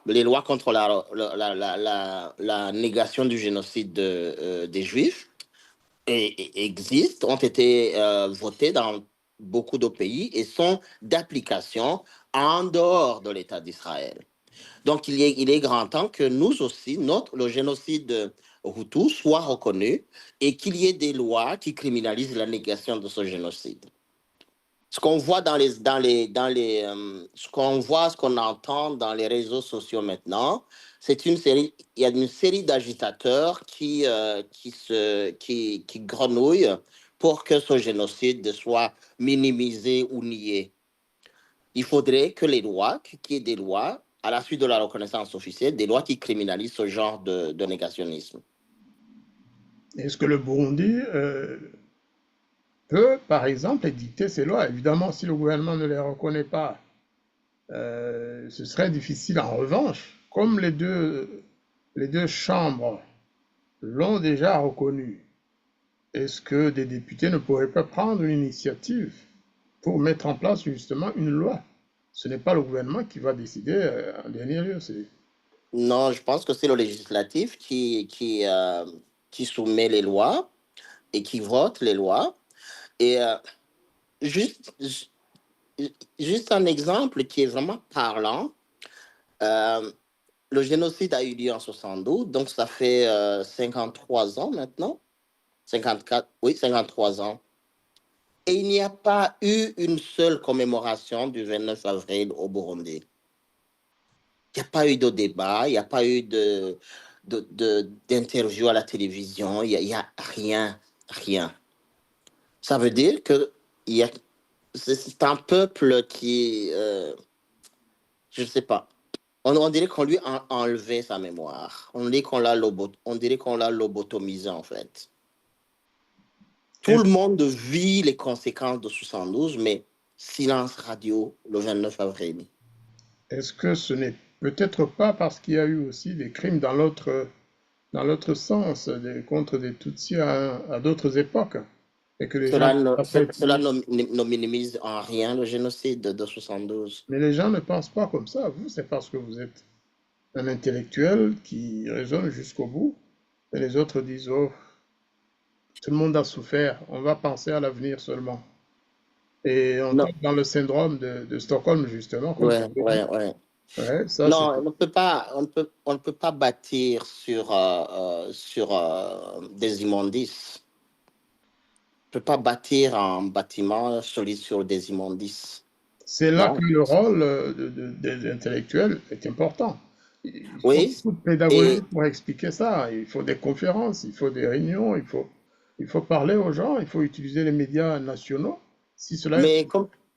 les lois contre la négation du génocide des Juifs existent, ont été votées dans beaucoup de pays et sont d'application en dehors de l'État d'Israël. Donc, il est grand temps que nous aussi, le génocide Hutu soit reconnu et qu'il y ait des lois qui criminalisent la négation de ce génocide. Ce qu'on voit ce qu'on voit, ce qu'on entend dans les réseaux sociaux maintenant, il y a une série d'agitateurs qui grenouillent pour que ce génocide soit minimisé ou nié. Il faudrait que les lois, qu'il y ait des lois, à la suite de la reconnaissance officielle, des lois qui criminalisent ce genre de négationnisme. Est-ce que le Burundi peut, par exemple, édicter ces lois? Évidemment, si le gouvernement ne les reconnaît pas, ce serait difficile. En revanche, comme les deux chambres l'ont déjà reconnu, est-ce que des députés ne pourraient pas prendre une initiative pour mettre en place justement une loi? Ce n'est pas le gouvernement qui va décider en dernier lieu. Non, je pense que c'est le législatif qui soumet les lois et qui vote les lois. Et juste, juste un exemple qui est vraiment parlant. Euh, le génocide a eu lieu en 72, donc ça fait 53 ans maintenant. 54, oui, 53 ans. Et il n'y a pas eu une seule commémoration du 29 avril au Burundi. Il n'y a pas eu de débat, il n'y a pas eu d'interview à la télévision, il y a rien, rien. Ça veut dire que c'est un peuple qui, je ne sais pas, on dirait qu'on lui a enlevé sa mémoire. On dirait qu'on l'a lobotomisé en fait. Tout le monde vit les conséquences de 72, mais silence radio le 29 avril. Est-ce que ce n'est peut-être pas parce qu'il y a eu aussi des crimes dans l'autre sens, contre des Tutsis à d'autres époques, et que les gens Cela ne minimise en rien le génocide de 72. Mais les gens ne pensent pas comme ça. Vous, c'est parce que vous êtes un intellectuel qui raisonne jusqu'au bout, et les autres disent, oh, tout le monde a souffert, on va penser à l'avenir seulement. Et on tombe dans le syndrome de Stockholm, justement, comme ouais. Ouais, ça, non, on ne peut pas bâtir sur des immondices. On ne peut pas bâtir un bâtiment solide sur des immondices. C'est là que le rôle des intellectuels est important. Il faut Oui, beaucoup de pédagogie pour expliquer ça. Il faut des conférences, il faut des réunions, il faut parler aux gens, il faut utiliser les médias nationaux. Si cela est...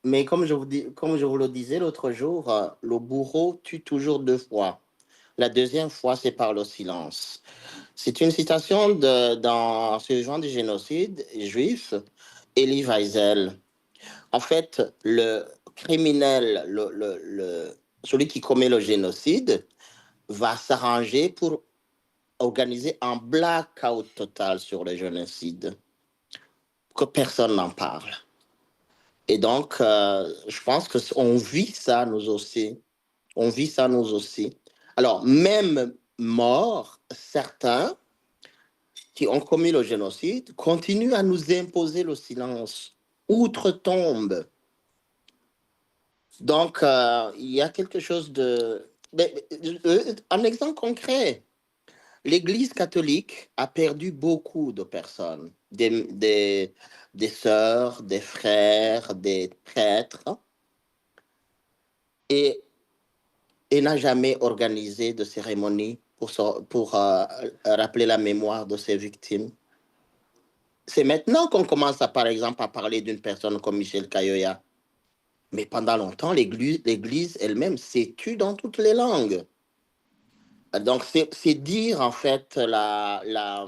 mais comme je vous le disais l'autre jour, le bourreau tue toujours deux fois. La deuxième fois, c'est par le silence. C'est une citation dans Survivants du génocide juif, Elie Wiesel. En fait, le criminel, celui qui commet le génocide, va s'arranger pour organiser un blackout total sur le génocide, que personne n'en parle. Et donc, je pense qu'on vit ça, nous aussi. On vit ça, nous aussi. Alors, même morts, certains qui ont commis le génocide continuent à nous imposer le silence, outre-tombe. Donc, il y a quelque chose de... un exemple concret. L'Église catholique a perdu beaucoup de personnes, des sœurs, des frères, des prêtres, et n'a jamais organisé de cérémonie pour rappeler la mémoire de ses victimes. C'est maintenant qu'on commence, par exemple, à parler d'une personne comme Michel Kayoya. Mais pendant longtemps, l'Église elle-même s'est tue dans toutes les langues. Donc, c'est dire, en fait, la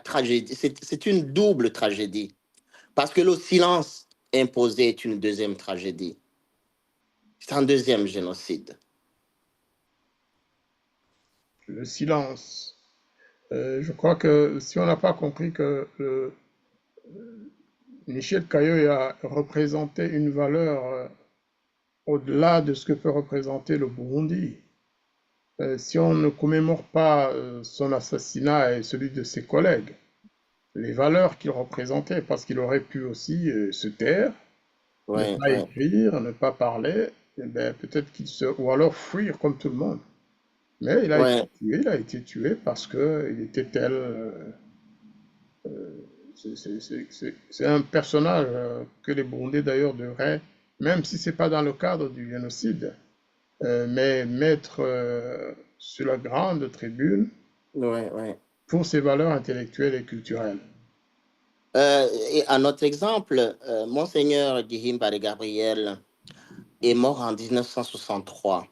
tragédie. C'est une double tragédie. Parce que le silence imposé est une deuxième tragédie. C'est un deuxième génocide. Le silence. Je crois que si on n'a pas compris que Michel Kayoya représentait une valeur au-delà de ce que peut représenter le Burundi, si on ne commémore pas son assassinat et celui de ses collègues, les valeurs qu'il représentait, parce qu'il aurait pu aussi se taire, ne pas écrire, ne pas parler, eh ben, peut-être qu'il se... Ou alors fuir comme tout le monde. Mais Ouais, il a été tué parce que il était tel... c'est un personnage que les Burundais d'ailleurs devraient, même si c'est pas dans le cadre du génocide, mais mettre sur la grande tribune ouais, ouais. pour ses valeurs intellectuelles et culturelles. Et un autre exemple, Monseigneur Guihimbare Gabriel est mort en 1963.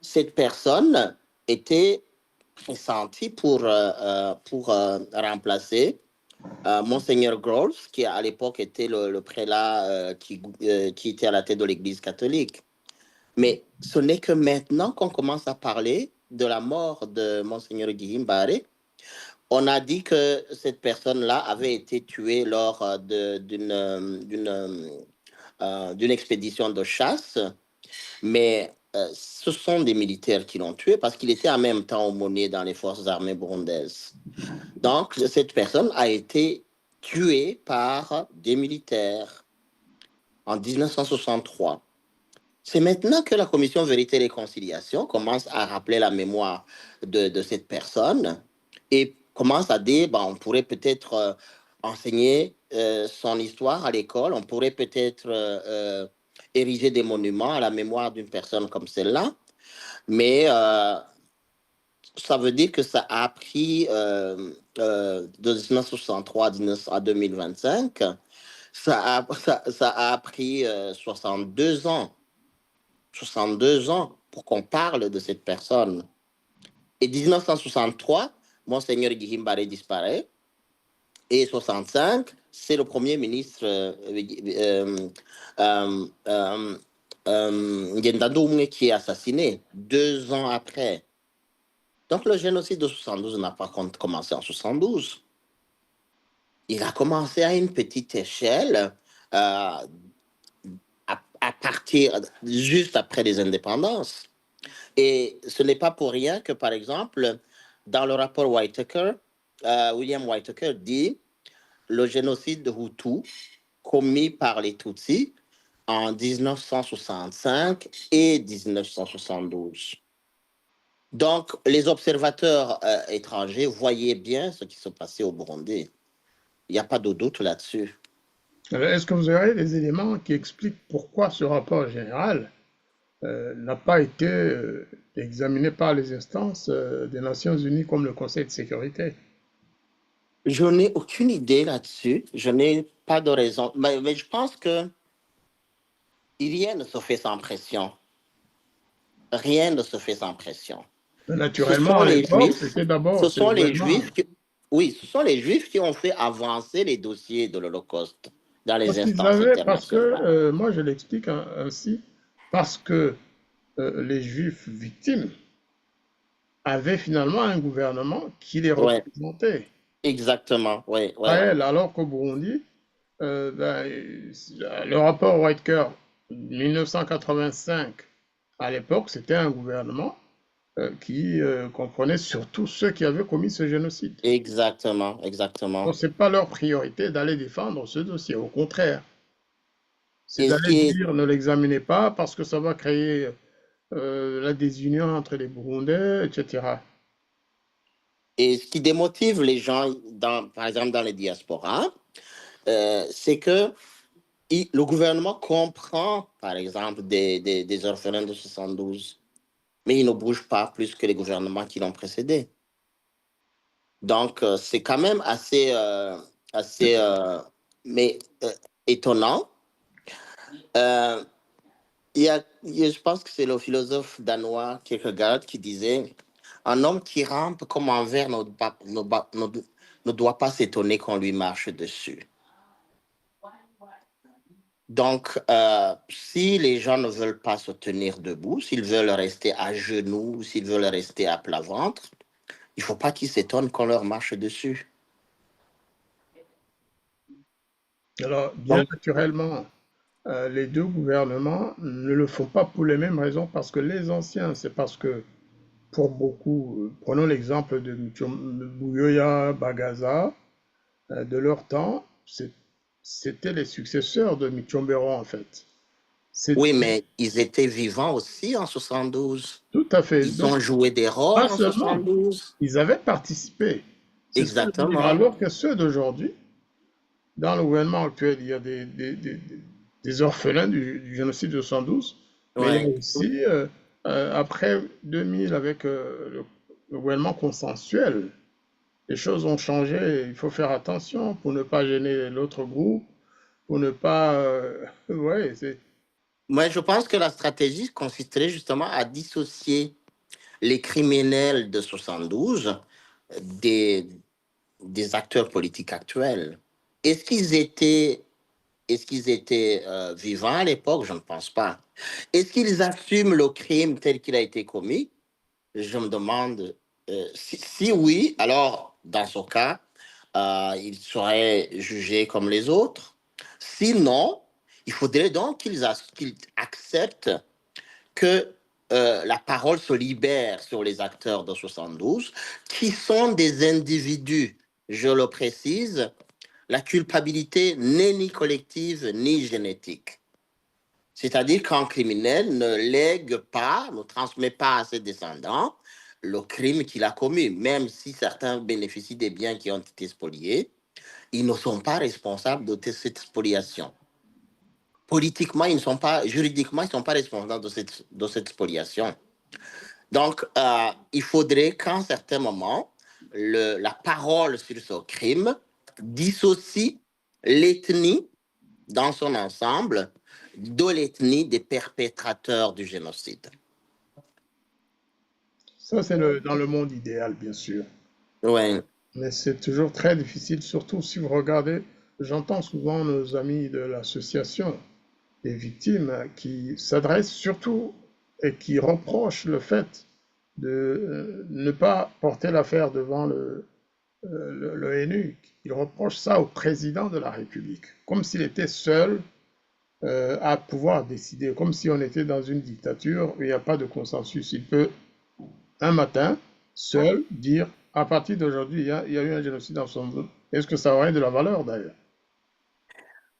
Cette personne était pressentie pour remplacer Monseigneur Groves, qui à l'époque était le prélat qui était à la tête de l'Église catholique. Mais ce n'est que maintenant qu'on commence à parler de la mort de Monseigneur Guihimbare. On a dit que cette personne-là avait été tuée lors d'une expédition de chasse, mais ce sont des militaires qui l'ont tué parce qu'il était en même temps aumônier dans les forces armées burundaises. Donc, cette personne a été tuée par des militaires en 1963. C'est maintenant que la commission Vérité et Réconciliation commence à rappeler la mémoire de cette personne et commence à dire, ben, on pourrait peut-être enseigner son histoire à l'école, on pourrait peut-être ériger des monuments à la mémoire d'une personne comme celle-là, mais ça veut dire que ça a pris de 1963 à 2025, ça a pris 62 ans 62 ans pour qu'on parle de cette personne. Et 1963, Monseigneur Guihimbare disparaît. Et 65, c'est le premier ministre Ngendadoumwe qui est assassiné 2 ans après. Donc le génocide de 72 n'a pas commencé en 72. Il a commencé à une petite échelle à partir juste après les indépendances. Et ce n'est pas pour rien que, par exemple, dans le rapport Whitaker, William Whitaker dit le génocide de Hutu commis par les Tutsis en 1965 et 1972. Donc, les observateurs étrangers voyaient bien ce qui se passait au Burundi. Il n'y a pas de doute là-dessus. Est-ce que vous aurez des éléments qui expliquent pourquoi ce rapport général n'a pas été examiné par les instances des Nations Unies comme le Conseil de sécurité? Je n'ai aucune idée là-dessus. Je n'ai pas de raison. Mais je pense que rien ne se fait sans pression. Rien ne se fait sans pression. Ce Naturellement, sont à les l'époque, Juifs, c'était d'abord ce ce sont les gouvernement. Juifs qui, oui, ce sont les Juifs qui ont fait avancer les dossiers de l'Holocauste dans les Parce qu'ils instances avaient, parce que, internationales. moi je l'explique ainsi, parce que les Juifs victimes avaient finalement un gouvernement qui les Ouais, représentait. exactement. Ouais, ouais. Israël, alors qu'au Burundi, ben, le rapport Whitaker 1985, à l'époque, c'était un gouvernement qui comprenait surtout ceux qui avaient commis ce génocide. Exactement, Donc, exactement. ce n'est pas leur priorité d'aller défendre ce dossier. Au contraire, c'est Et ce d'aller qui est, dire ne l'examinez pas parce que ça va créer la désunion entre les Burundais, etc. et ce qui démotive les gens, par exemple dans les diasporas, c'est que le gouvernement comprend, par exemple, des orphelins de 72, mais il ne bouge pas plus que les gouvernements qui l'ont précédé. Donc, c'est quand même assez mais, étonnant. Euh, je pense que c'est le philosophe danois Kierkegaard qui disait un homme qui rampe comme un ver ne doit pas s'étonner qu'on lui marche dessus. Donc, si les gens ne veulent pas se tenir debout, s'ils veulent rester à genoux, s'ils veulent rester à plat ventre, il ne faut pas qu'ils s'étonnent qu'on leur marche dessus. Alors, bien Donc, naturellement, les deux gouvernements ne le font pas pour les mêmes raisons, parce que les anciens, c'est parce que pour beaucoup, prenons l'exemple de Buyoya, Bagaza, de leur temps, c'était les successeurs de Michombero en fait. Oui, mais ils étaient vivants aussi en 72. Tout à fait. Ils Donc, ont joué des rôles pas en seulement, 72. ils avaient participé. C'est ce que je veux dire. Exactement. Alors que ceux d'aujourd'hui, dans le gouvernement actuel, il y a des orphelins du génocide de 72, mais il y a Ouais. aussi, après 2000, avec le gouvernement consensuel, les choses ont changé. Il faut faire attention pour ne pas gêner l'autre groupe, pour ne pas... ouais, c'est... Moi, je pense que la stratégie consisterait justement à dissocier les criminels de 72 des, des acteurs politiques actuels. Est-ce qu'ils étaient, vivants à l'époque? Je ne pense pas. Est-ce qu'ils assument le crime tel qu'il a été commis? Je me demande. Si oui, alors dans ce cas, ils seraient jugés comme les autres. Sinon, il faudrait donc qu'ils acceptent que la parole se libère sur les acteurs de 72, qui sont des individus, je le précise. La culpabilité n'est ni collective ni génétique. C'est-à-dire qu'un criminel ne lègue pas, ne transmet pas à ses descendants le crime qu'il a commis. Même si certains bénéficient des biens qui ont été spoliés, ils ne sont pas responsables de cette spoliation. Politiquement, ils ne sont pas, juridiquement, ils ne sont pas responsables de cette spoliation. Donc, il faudrait qu'à un certain moment, la parole sur ce crime dissocie l'ethnie dans son ensemble de l'ethnie des perpétrateurs du génocide. Ça, c'est dans le monde idéal, bien sûr. Ouais. Mais c'est toujours très difficile, surtout si vous regardez, j'entends souvent nos amis de l'association des victimes qui s'adressent surtout et qui reprochent le fait de ne pas porter l'affaire devant l'ONU. Ils reprochent ça au président de la République, comme s'il était seul à pouvoir décider, comme si on était dans une dictature où il n'y a pas de consensus. Il peut, un matin, seul, dire, à partir d'aujourd'hui, il y a eu un génocide dans son monde. Est-ce que ça aurait de la valeur, d'ailleurs?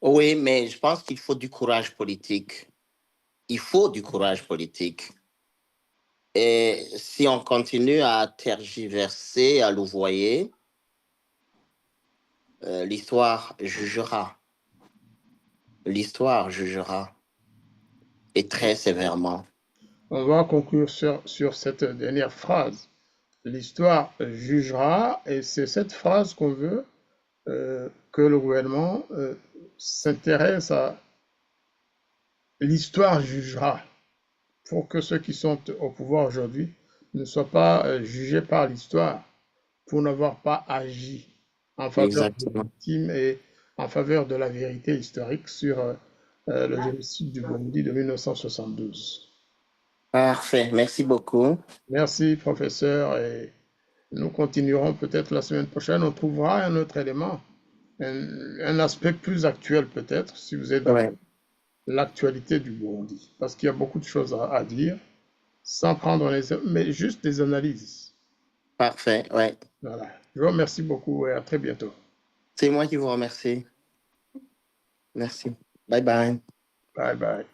Oui, mais je pense qu'il faut du courage politique. Il faut du courage politique. Et si on continue à tergiverser, à louvoyer, l'histoire jugera. L'histoire jugera. Et très sévèrement. On va conclure sur cette dernière phrase. L'histoire jugera, et c'est cette phrase qu'on veut que le gouvernement s'intéresse à. L'histoire jugera, pour que ceux qui sont au pouvoir aujourd'hui ne soient pas jugés par l'histoire pour n'avoir pas agi en faveur des Exactement. victimes et en faveur de la vérité historique sur le génocide du Burundi de 1972. Parfait. Merci beaucoup. Merci, professeur, et nous continuerons peut-être la semaine prochaine. On trouvera un autre élément, un aspect plus actuel peut-être, si vous êtes Ouais. d'accord, l'actualité du Burundi, parce qu'il y a beaucoup de choses à dire, sans prendre mais juste des analyses. Parfait. Ouais. Voilà. Je vous remercie beaucoup et à très bientôt. C'est moi qui vous remercie. Merci. Bye bye. Bye bye.